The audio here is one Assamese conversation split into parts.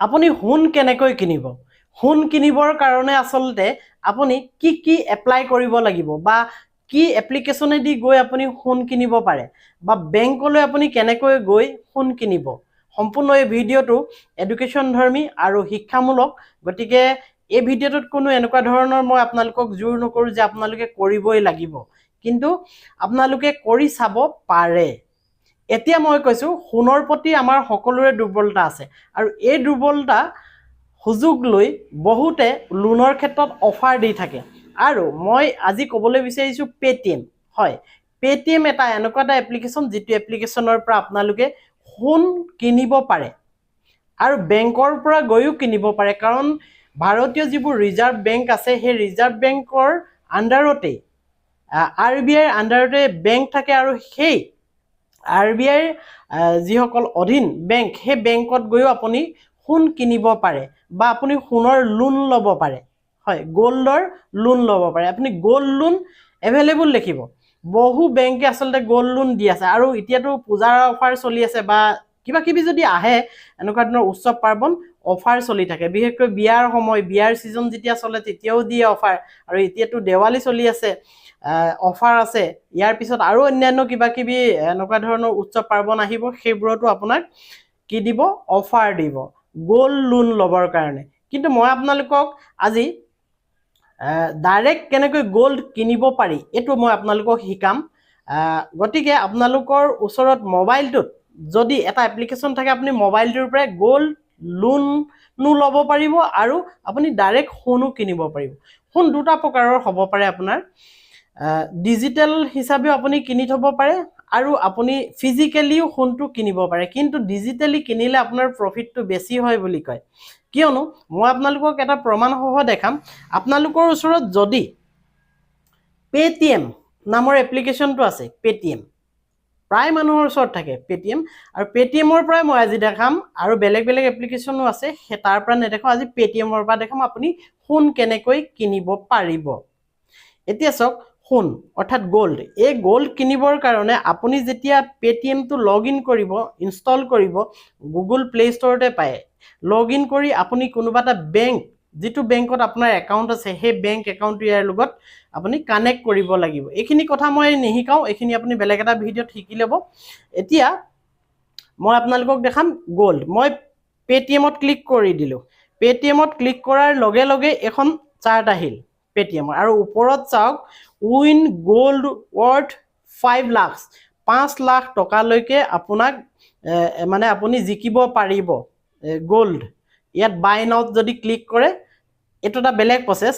আপুনি সোণ কেনেকৈ কিনিব সোণ কিনিবৰ কাৰণে আসলতে আপুনি কি এপ্লাই কৰিব লাগিব বা কি এপ্লিকেশনেদি গৈ আপুনি সোণ কিনিব পাৰে বা বেংকলৈ আপুনি কেনেকৈ গৈ সোণ কিনিব সম্পূৰ্ণ এই ভিডিঅটো এডুকেশ্যন ধৰ্মী আৰু শিক্ষামূলক গতিকে এই ভিডিঅটোত কোনো এনেকুৱা ধৰণৰ মই আপোনালোকক জোৰ নকৰো যে আপোনালোকে কৰিবই লাগিব কিন্তু আপোনালোকে কৰি চাব পাৰে এতিয়া মই কৈছো সোণৰ প্ৰতি আমাৰ সকলোৰে দুৰ্বলতা আছে আৰু এই দুৰ্বলতা সুযোগ লৈ বহুতে লোনৰ ক্ষেত্ৰত অফাৰ দি থাকে আৰু মই আজি ক'বলৈ বিচাৰিছো পেটিএম হয় পেটিএম এটা এনেকুৱা এটা এপ্লিকেশন যিটো এপ্লিকেশনৰ পৰা আপোনালোকে সোণ কিনিব পাৰে আৰু বেংকৰ পৰা গৈও কিনিব পাৰে কাৰণ ভাৰতীয় যিবোৰ ৰিজাৰ্ভ বেংক আছে সেই ৰিজাৰ্ভ বেংকৰ আন্ডাৰতে আৰবিআইৰ আন্ডাৰতে বেংক থাকে আৰু সেই আৰবিআইৰ যিসকল অধীন বেংক সেই বেংকত গৈও আপুনি সোণ কিনিব পাৰে বা আপুনি সোণৰ লোন ল'ব পাৰে হয় গোল্ডৰ লোন ল'ব পাৰে আপুনি গোল্ড লোন এভেইলেবল লিখিব বহু বেংকে আসলতে গোল্ড লোন দি আছে আৰু এতিয়াতো পূজাৰ অফাৰ চলি আছে বা কিবা কিবি যদি আহে এনেকুৱা ধৰণৰ উৎসৱ পাৰ্বণ অফাৰ চলি থাকে বিশেষকৈ বিয়াৰ সময় বিয়াৰ সিজন যেতিয়া চলে তেতিয়াও দিয়ে অফাৰ আৰু এতিয়াতো দেৱালী চলি আছে অফাৰ আছে ইয়াৰ পিছত আৰু অন্যান্য কিবা কিবি এনেকুৱা ধৰণৰ উৎসৱ পাৰ্বণ আহিব সেইবোৰতো আপোনাক কি দিব অফাৰ দিব গোল্ড লোন ল'বৰ কাৰণে কিন্তু মই আপোনালোকক আজি ডাইৰেক্ট কেনেকৈ গোল্ড কিনিব পাৰি এটো মই আপোনালোকক শিকাম গতিকে আপোনালোকৰ ওচৰত মোবাইলটোত যদি এটা এপ্লিকেশন থাকে আপুনি মোবাইলটোৰ পৰা গোল্ড লোন ল'ব পাৰিব আৰু আপুনি ডাইৰেক্ট সোণো কিনিব পাৰিব সোণ দুটা প্ৰকাৰৰ হ'ব পাৰে আপোনাৰ ডিজিটেল হিচাপে আপুনি কিনি থব পাৰে আৰু আপুনি ফিজিক্যালিও সোণটো কিনিব পাৰে কিন্তু ডিজিটালি কিনিলে আপোনাৰ প্ৰফিটটো বেছি হয় বুলি কয় কিয়নো মই আপোনালোকক এটা প্ৰমাণ সহ দেখাম আপোনালোকৰ ওচৰত যদি পেটিএম নামৰ এপ্লিকেশনটো আছে পেটিএম প্ৰায় মানুহৰ ওচৰত থাকে পেটিএম আৰু পেটিএমৰ পৰাই মই আজি দেখাম আৰু বেলেগ বেলেগ এপ্লিকেশনো আছে তাৰ পৰা নেদেখাম আজি পেটিএমৰ পৰা দেখাম আপুনি সোণ কেনেকৈ কিনিব পাৰিব এতিয়া চাওক সোণ অৰ্থাৎ গোল্ড এই গোল্ড কিনিবৰ কাৰণে আপুনি যেতিয়া পেটিএমটো লগইন কৰিব ইনষ্টল কৰিব গুগল প্লে ষ্টৰতে পায় লগইন কৰি আপুনি কোনোবা এটা বেংক যিটো বেংকত আপোনাৰ একাউণ্ট আছে সেই বেংক একাউণ্টটো ইয়াৰ লগত আপুনি কানেক্ট কৰিব লাগিব এইখিনি কথা মই নিহিকাও এইখিনি আপুনি বেলেগ এটা ভিডিঅ'ত শিকি ল'ব এতিয়া মই আপোনালোকক দেখাম গোল্ড মই পেটিএমত ক্লিক কৰি দিলো পেটিএমত ক্লিক কৰাৰ লগে লগে এখন চাৰ্ট আহিল পেটিএমৰ আৰু ওপৰত চাওক win gold worth 5 lakh 5 lakh টকালৈকে আপোনাক মানে আপুনি জিকিব পাৰিব গোল্ড ইয়াত বাই নাওত যদি ক্লিক কৰে এটো এটা বেলেগ প্ৰসেস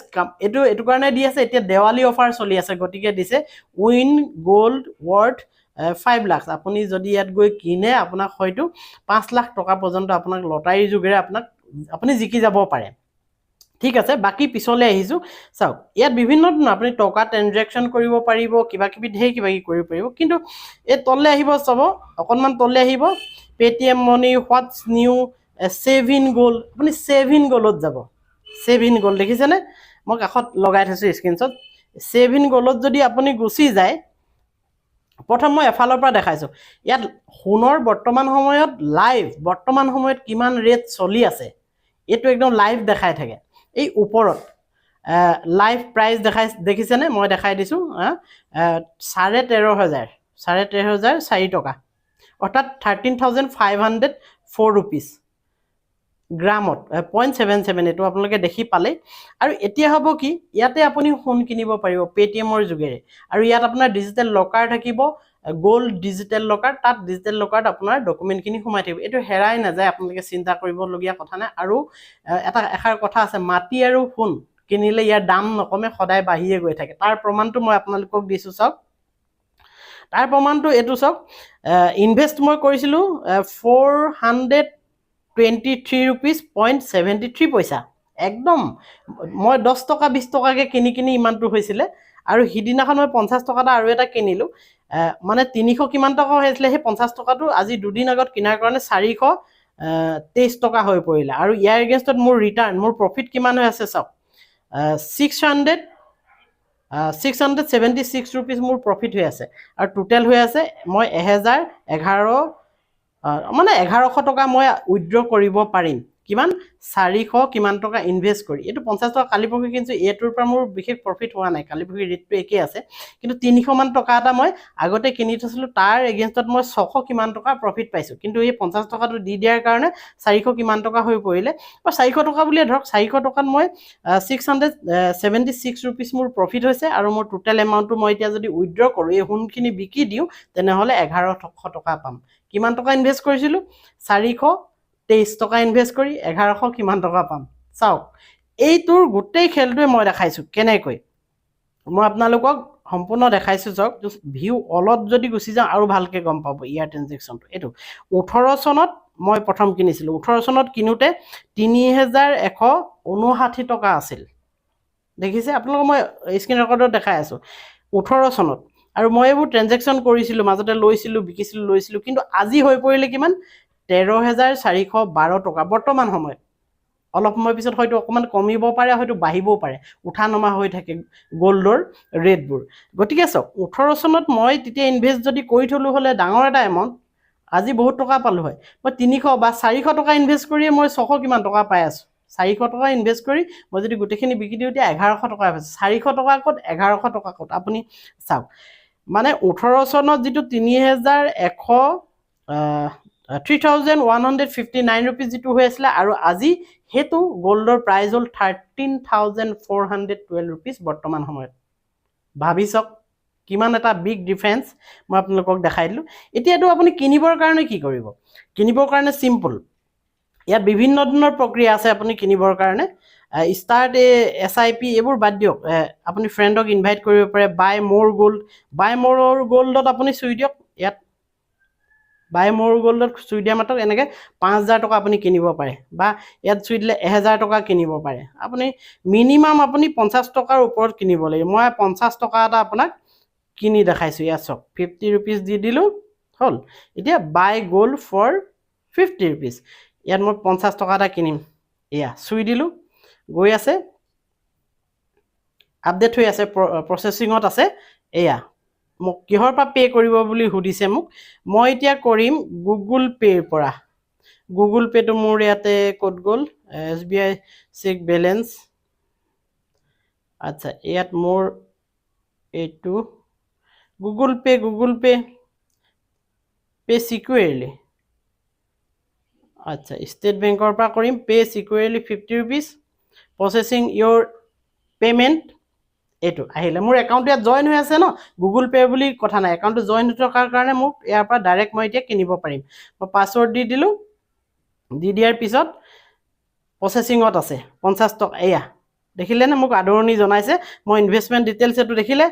এটো কাৰণে দি আছে এতিয়া দেৱালী অফাৰ চলি আছে গতিকে দিছে উইন গোল্ড ৱৰ্থ 5 লাখ আপুনি যদি ইয়াত গৈ কিনে আপোনাক হয়তো 5 লাখ টকা পৰ্যন্ত আপোনাক লটাৰী যোগেৰে আপুনি জিকি যাব পাৰে ঠিক আছে বাকি পিছলৈ আহিছো চাওক ইয়াত বিভিন্ন আপুনি টকা ট্ৰানজাকশন কৰিব পাৰিব কিবা কিবি ধেই কিবা কি কৰিব পাৰিব কিন্তু এই তললে আহিব চাব অকনমান তললে আহিব Paytm money what's new save in gold আপুনি সেভ ইন গোল্ডত যাব সেভ ইন গোল্ড দেখিছেনে মই কাখত লগাই থৈছো স্ক্ৰিনশ্বট সেভ ইন গোল্ডত যদি আপুনি গুচি যায় প্ৰথম মই এফালৰ পৰা দেখাইছো ইয়াত সোণৰ বৰ্তমান সময়ত লাইভ বৰ্তমান সময়ত কিমান ৰেট চলি আছে এটো একদম লাইভ দেখাই থাকে এই ওপৰত লাইভ প্ৰাইস দেখিছেনে মই দেখাই দিছো 13,500 টকা অৰ্থাৎ 13,504 रुपीस গ্ৰামত 0.77 এটো আপোনালোকে দেখি পালে আৰু এতিয়া হ'ব কি ইয়াতে আপুনি সোণ কিনিব পাৰিব পেটিএমৰ যোগেৰে আৰু ইয়াত আপোনাৰ ডিজিটেল লকাৰ থাকিব গোল্ড ডিজিটেল লকাৰ তাত ডিজিটেল লকাৰত আপোনাৰ ডকুমেন্টখিনি সোমাই থাকিব এটো হেৰাই না যায় আপোনালোকে চিন্তা কৰিবলগীয়া কথা নাই আৰু এটা এখাৰ কথা আছে মাটি আৰু সোণ কিনিলে ইয়াৰ দাম নকমে সদায় বাঢ়িয়ে গৈ থাকে তাৰ প্ৰমাণটো মই আপোনালোকক দিছো চাওক তাৰ প্ৰমাণটো এটো চাওক ইনভেস্ট মই কৰিছিলো 423 रुपीस 0.73 পইচা একদম মই 10 টকা 20 টকাকে কিনি ইমানটো হৈছিল আৰু হিদিনাখন মই 50 টকাটা আৰু এটা কিনিলো মানে 300 কিমান টকা হৈছিল হে 50 টকাটো আজি দুদিন আগত কিনাৰ কাৰণে 423 টকা হৈ পৰিলে আৰু ইয়াৰ এগেইনষ্টত মোৰ ৰিটাৰ্ণ মোৰ প্ৰফিট কিমান হৈ আছে চাওক 676 रुपीस মোৰ প্ৰফিট হৈ আছে আৰু টোটাল হৈ আছে মই 1011 মানে 1100 টকা মই উইথড্ৰ কৰিব পাৰিম কিমান 400 কিমান টকা ইনভেষ্ট কৰি এইটো 50 টকা কালি পৰহি কিন্তু এটোৰ পৰা মোৰ বিশেষ প্ৰফিট হোৱা নাই কালি পৰহি ৰেটটো একেই আছে কিন্তু 300 মান টকা এটা মই আগতে কিনি থৈছিলো তাৰ এগেইনষ্টত মই 600 কিমান টকা প্ৰফিট পাইছো কিন্তু এই 50 টকাটো দি দিয়াৰ কাৰণে 400 কিমান টকা হৈ পৰিলে বা 400 টকা বুলিয়ে ধৰক 400 টকাত মই 676 रुपीस মোৰ প্ৰফিট হৈছে আৰু মোৰ টোটাল এমাউন্টটো মই এতিয়া যদি উইথড্ৰ কৰো এই হুনখিনি বিকি দিও তেনেহলে 1100 টকা পাম কিমান টকা ইনভেষ্ট কৰিছিলো 423 টকা ইনভেষ্ট কৰি 1100 কিমান টকা পাম চাওক এইটোৰ গোটেই খেলটোৱে মই দেখাইছো কেনেকৈ মই আপোনালোকক সম্পূৰ্ণ দেখাইছো যাওক ভিউ অলত যদি গুছি যাও আৰু ভালকে গম পাব ইয়াৰ ট্ৰানজেকচনটো এটো 18 চনত মই প্ৰথম কিনিছিলো 18 চনত কিনুতে 3159 টকা আছিল দেখিছে আপোনালোক মই স্ক্ৰিন ৰেকৰ্ডত দেখাই আছো 18 চনত আৰু মই এইবোৰ ট্ৰানজেকচন কৰিছিলো মাজতে লৈছিলো বিকিছিলো লৈছিলো কিন্তু আজি হৈ পৰিলে কিমান 13412 টকা বৰ্তমান সময়ত অলপ সময় পিছত হয়তো অকমান কমিব পাৰে হয়তো বাঢ়িবও পাৰে উঠা নমা হৈ থাকে গোল্ডৰ ৰেটবোৰ গতিকে সব 18 চনত মই তেতিয়া ইনভেষ্ট যদি কৰি থলো হলে ডাঙৰ এটা এমাউন্ট আজি বহুত টকা পালো হয় মই 300 বা 400 টকা ইনভেষ্ট কৰি মই 600 কিমান টকা পাই আছো 400 টকা ইনভেষ্ট কৰি মই যদি গুটেখিনি বিকি দিও এতিয়া 1100 টকা পাইছো 400 টকা কত 1100 টকা কত আপুনি চাওক মানে 18 চনত যেটো 3159 रुपीस যেটো হৈ আছিল আৰু আজি হেতু গোল্ডৰ প্ৰাইস হল 13412 रुपीस বৰ্তমান সময়ত ভাবিছক কিমান এটা বিগ ডিফাৰেন্স মই আপোনালোকক দেখাই দিলো এতিয়াটো আপুনি কিনিবৰ কাৰণে কি কৰিব কিনিবৰ কাৰণে সিম্পল ইয়াত বিভিন্ন ধৰণৰ প্ৰক্ৰিয়া আছে আপুনি কিনিবৰ কাৰণে স্টাৰ্ট এসআইপি এবোৰ বাদ দিওক আপুনি ফ্ৰেণ্ডক ইনভাইট কৰিব পাৰে বাই মোৰ গোল্ডত আপুনি চুই দিওক ইয়াত বাই মোৰ গোল্ডত চুই দিয়া মাত্ৰ এনেকে 5000 টকা আপুনি কিনিব পাৰে বা ইয়াত চুই দিলে 1000 টকা কিনিব পাৰে আপুনি মিনিমাম আপুনি 50 টকাৰ ওপৰত কিনিব লাগিব মই 50 টকা এটা আপোনাক কিনি দেখাইছো ইয়াত সব 50 रुपीस দি দিলো হল এতিয়া বাই গোল্ড ফৰ 50 रुपीस ইয়াত মই 50 টকা এটা কিনিম এয়া চুই দিলো গৈ আছে আপডেট হৈ আছে প্ৰসেসিংত আছে এয়া মোক কিহৰ পৰা পে কৰিব বুলি হুদিছে মোক মই এতিয়া কৰিম গুগল পেৰ পৰা গুগল পে তো মোৰ ইয়াতে কোড গল এসবিআই চেক বেলেন্স আচ্ছা ইয়াত মোৰ এটো গুগল পে সিকিউৰলি আচ্ছা ষ্টেট বেংকৰ পৰা Karim pay securely 50 rupees processing your payment এটো আহিলে মোৰ একাউন্ট ইয়াত জয়েন হৈ আছে ন গুগল পে বুলি কথা নাই একাউন্টটো জয়েন হৈ থকাৰ কাৰণে মোক ইয়াৰ পৰা ডাইৰেক্ট মই এতিয়া কিনিব পাৰিম মই পাসওয়াৰ্ড দি দিলো দি দিয়াৰ পিছত প্ৰসেসিংত আছে 50 টকা এয়া দেখিলে না মোক আদৰণি জনাইছে মই ইনভেষ্টমেন্ট ডিটেইলছ এটো দেখিলে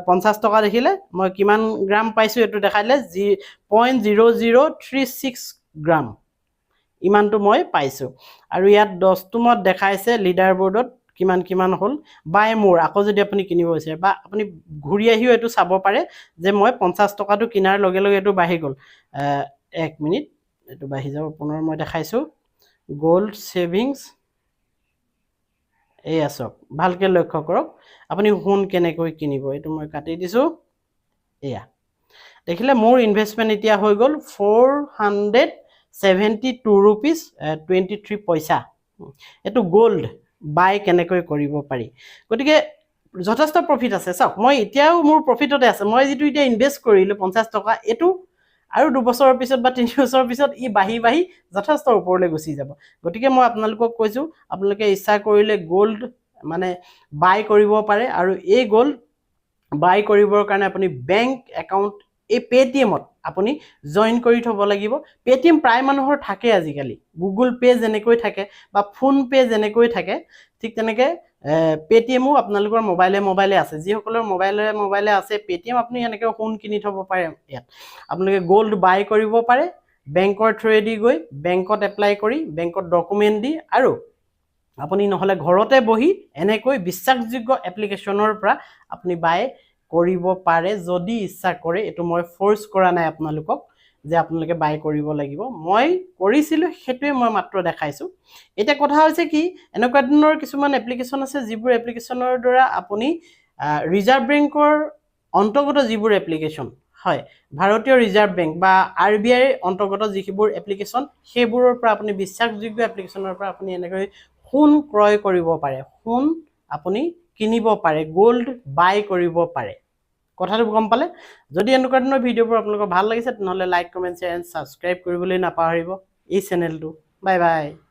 50 টকা দেখিলে মই কিমান গ্ৰাম পাইছো এটো দেখাইলে 0.0036 গ্ৰাম ইমানটো মই পাইছো আৰু ইয়াত 10 তুমত দেখাইছে লিডাৰ বোৰ্ডত কিমান হল বাই মোৰ আকৌ যদি আপুনি কিনিব বিচাৰে বা আপুনি ঘুৰি আহিও এটো চাব পাৰে যে মই 50 টকাটো কিনাৰ লগে লগে এটো বাঢ়ি গল 1 মিনিট এটো বাঢ়ি যাব পুনৰ মই দেখাইছো গোল্ড সেভিংস এই আসক ভালকে লক্ষ্য কৰক আপুনি হুন কেনেকৈ কিনিব এটো মই কাটি দিছো এয়া দেখিলে মোৰ ইনভেষ্টমেন্ট এতিয়া হৈ গল 472 रुपीस 23 পইচা এটো গোল্ড বাই কেনেকৈ কৰিব পাৰি গতিকে যথেষ্ট প্ৰফিট আছে চাওক মই এতিয়াও মোৰ প্ৰফিটতে আছে মই যেটো এতিয়া ইনভেষ্ট কৰিলো 50 টকা এটো আৰু 2 বছৰৰ পিছত বা 3 বছৰৰ পিছত ই বাহি যথেষ্ট ওপৰলৈ গুছি যাব গতিকে মই আপোনালোকক কৈছো আপোনালোকে ইচ্ছা কৰিলে গোল্ড মানে বাই কৰিব পাৰে আৰু এই গোল্ড বাই কৰিবৰ কাৰণে আপুনি বেংক একাউন্ট এই পেটিএমত আপুনি জয়েন কৰি থব লাগিব পেটিএম প্ৰায় মানুহৰ থাকে আজিকালি গুগল পে যেনেকৈ থাকে বা ফোন পে যেনেকৈ থাকে ঠিক তেনেকে পেটিএমও আপোনালোকৰ মোবাইলে আছে যিসকলৰ মোবাইলে আছে পেটিএম আপুনি এনেকৈ ফোন কিনি থব পাৰে ইয়াত আপোনালোকে গোল্ড বাই কৰিব পাৰে বেংকৰ থ্ৰুৱেদি গৈ বেংকত এপ্লাই কৰি বেংকত ডকুমেন্ট দি আৰু আপুনি নহলে ঘৰতে বহি এনেকৈ বিশ্বাসযোগ্য এপ্লিকেশনৰ পৰা আপুনি বাই কৰিব পাৰে যদি ইচ্ছা কৰে এটো মই ফোৰ্স কৰা নাই আপোনালোকক যে আপোনালোকে বাই কৰিব লাগিব মই কৰিছিল হেতুৱে মই মাত্ৰ দেখাইছো এটা কথা হৈছে কি এনেকুৱা ধৰণৰ কিছুমান এপ্লিকেশন আছে যিবোৰ এপ্লিকেশনৰ দ্বাৰা আপুনি ৰিজাৰ্ভ বেংকৰ অন্তৰ্গত যিবোৰ এপ্লিকেশন হয় ভাৰতীয় ৰিজাৰ্ভ বেংক বা RBI অন্তৰ্গত যিবোৰ এপ্লিকেশ্যন সেইবোৰৰ পৰা আপুনি বিশ্বাসযোগ্য এপ্লিকেশ্যনৰ পৰা আপুনি এনেকৈ সোণ ক্ৰয় কৰিব পাৰে সোণ আপুনি কিনিব পাৰে গোল্ড বাই কৰিব পাৰে কথাটো গম পালে যদি এনেকুৱা ধৰণৰ ভিডিঅ'বোৰ আপোনালোকৰ ভাল লাগিছে তেনেহ'লে like comment share and subscribe কৰিবলৈ নাপাহৰিব এই চেনেলটো বাই বাই